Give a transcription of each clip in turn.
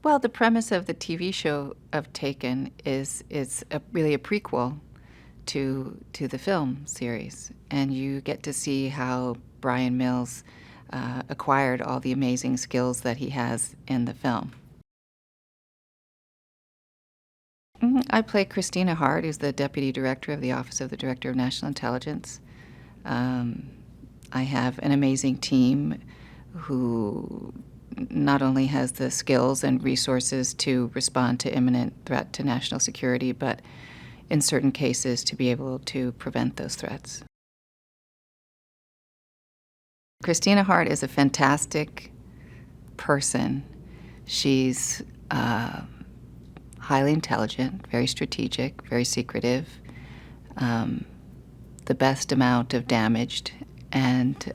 Well, the premise of the TV show of Taken is really a prequel to the film series, and you get to see how Bryan Mills acquired all the amazing skills that he has in the film. I play Christina Hart, who's the Deputy Director of the Office of the Director of National Intelligence. Um, I have an amazing team who not only has the skills and resources to respond to imminent threat to national security, but in certain cases to be able to prevent those threats. Christina Hart is a fantastic person. She's highly intelligent, very strategic, very secretive, um, the best amount of damaged, and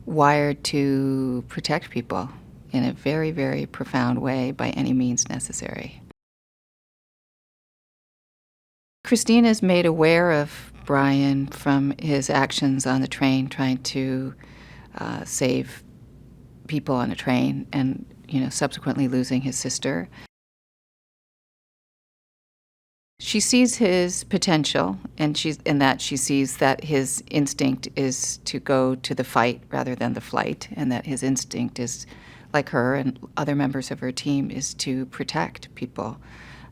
wired to protect people in a very, very profound way by any means necessary. Christina is made aware of Bryan from his actions on the train, trying to save people on a train, and subsequently losing his sister. She sees his potential, and she sees that his instinct is to go to the fight rather than the flight, and that his instinct is, like her and other members of her team, is to protect people.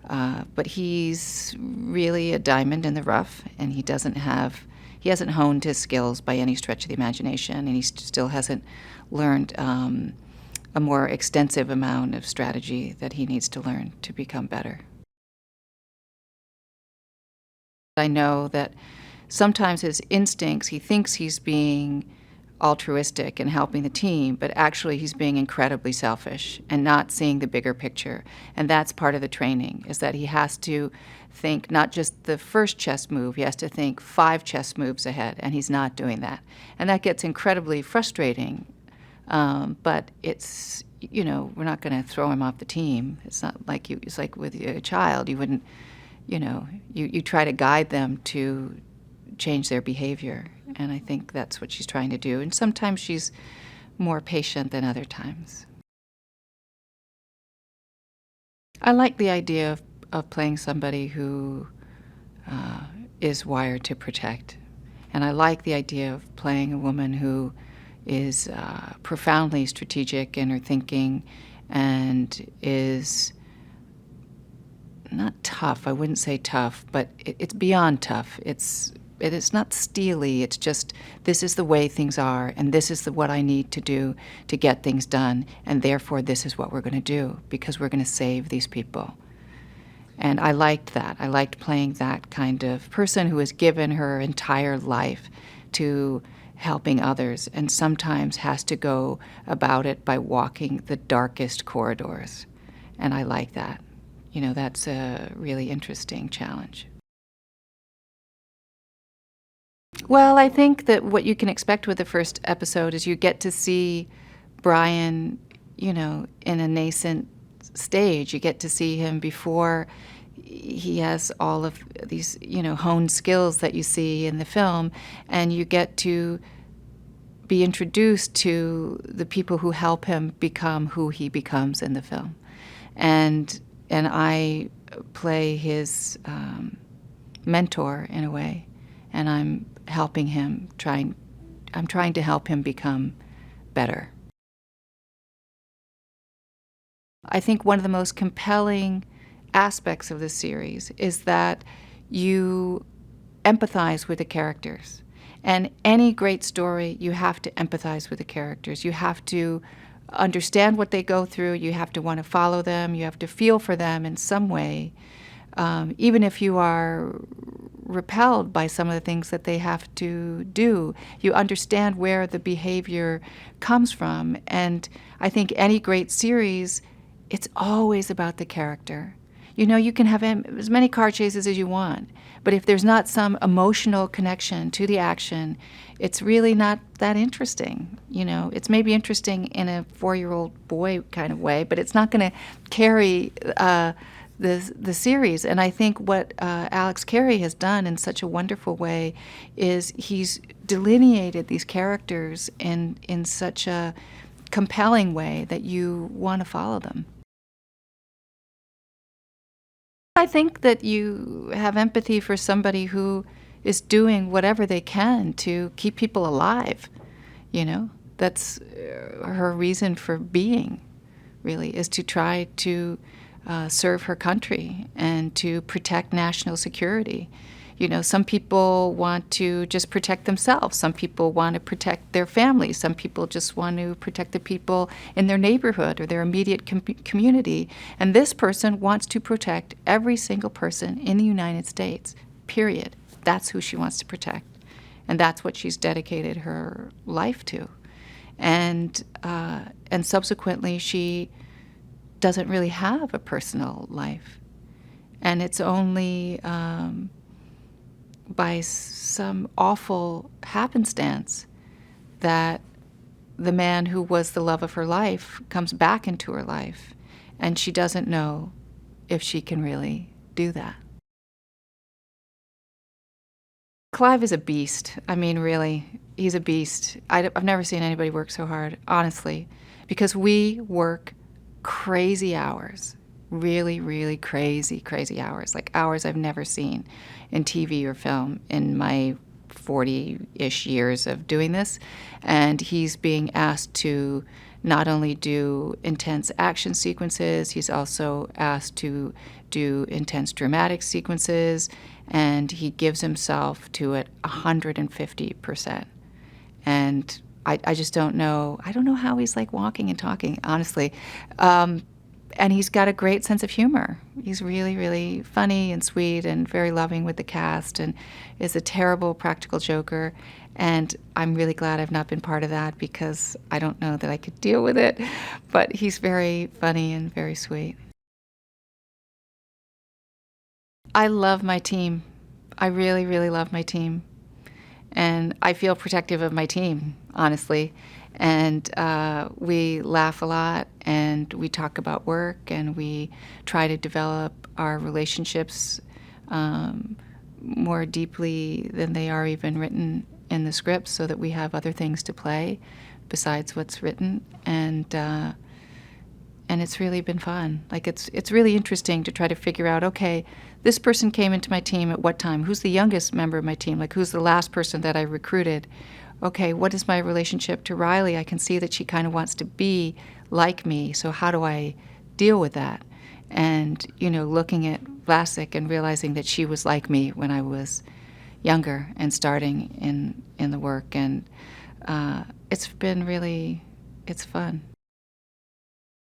But he's really a diamond in the rough, and he hasn't honed his skills by any stretch of the imagination, and he still hasn't learned a more extensive amount of strategy that he needs to learn to become better. I know that sometimes his instincts, he thinks he's being altruistic and helping the team, but actually he's being incredibly selfish and not seeing the bigger picture. And that's part of the training, is that he has to think not just the first chess move, he has to think 5 chess moves ahead, and he's not doing that. And that gets incredibly frustrating, but it's, we're not going to throw him off the team. It's not like it's like with a child, you wouldn't, you try to guide them to change their behavior, and I think that's what she's trying to do. And sometimes she's more patient than other times. I like the idea of playing somebody who is wired to protect, and I like the idea of playing a woman who is profoundly strategic in her thinking and is not tough. I wouldn't say tough, but it's beyond tough. It's not steely. It's just, this is the way things are, and this is what I need to do to get things done, and therefore this is what we're going to do, because we're going to save these people. And I liked that. I liked playing that kind of person who has given her entire life to helping others, and sometimes has to go about it by walking the darkest corridors. And I like that. That's a really interesting challenge. Well, I think that what you can expect with the first episode is you get to see Bryan, in a nascent stage. You get to see him before he has all of these, honed skills that you see in the film, and you get to be introduced to the people who help him become who he becomes in the film. And I play his mentor in a way, and I'm helping him, I'm trying to help him become better. I think one of the most compelling aspects of this series is that you empathize with the characters. And any great story, you have to empathize with the characters. You have to understand what they go through. You have to want to follow them. You have to feel for them in some way, even if you are repelled by some of the things that they have to do. You understand where the behavior comes from. And I think any great series, it's always about the character. You can have as many car chases as you want, but if there's not some emotional connection to the action, it's really not that interesting. It's maybe interesting in a 4-year-old boy kind of way, but it's not going to carry the series. And I think what Alex Carey has done in such a wonderful way is he's delineated these characters in such a compelling way that you want to follow them. I think that you have empathy for somebody who is doing whatever they can to keep people alive, you know? That's her reason for being, really, is to try to serve her country and to protect national security. You know, some people want to just protect themselves. Some people want to protect their families. Some people just want to protect the people in their neighborhood or their immediate community. And this person wants to protect every single person in the United States, period. That's who she wants to protect. And that's what she's dedicated her life to. And subsequently, she doesn't really have a personal life. And it's only by some awful happenstance that the man who was the love of her life comes back into her life, and she doesn't know if she can really do that. Clive is a beast. I mean, really, he's a beast. I've never seen anybody work so hard, honestly, because we work crazy hours, really, really crazy, crazy hours, like hours I've never seen in TV or film in my 40-ish years of doing this. And he's being asked to not only do intense action sequences, he's also asked to do intense dramatic sequences, and he gives himself to it 150%. And I just don't know. I don't know how he's like walking and talking, honestly. And he's got a great sense of humor. He's really, really funny and sweet and very loving with the cast, and is a terrible practical joker. And I'm really glad I've not been part of that, because I don't know that I could deal with it. But he's very funny and very sweet. I love my team. I really, really love my team. And I feel protective of my team, honestly. And we laugh a lot, and we talk about work, and we try to develop our relationships more deeply than they are even written in the script, so that we have other things to play besides what's written. And it's really been fun. Like, it's really interesting to try to figure out, okay, this person came into my team at what time? Who's the youngest member of my team? Like, who's the last person that I recruited? Okay, what is my relationship to Riley? I can see that she kind of wants to be like me, so how do I deal with that? And, you know, looking at Vlasic and realizing that she was like me when I was younger and starting in the work. And it's been really, it's fun.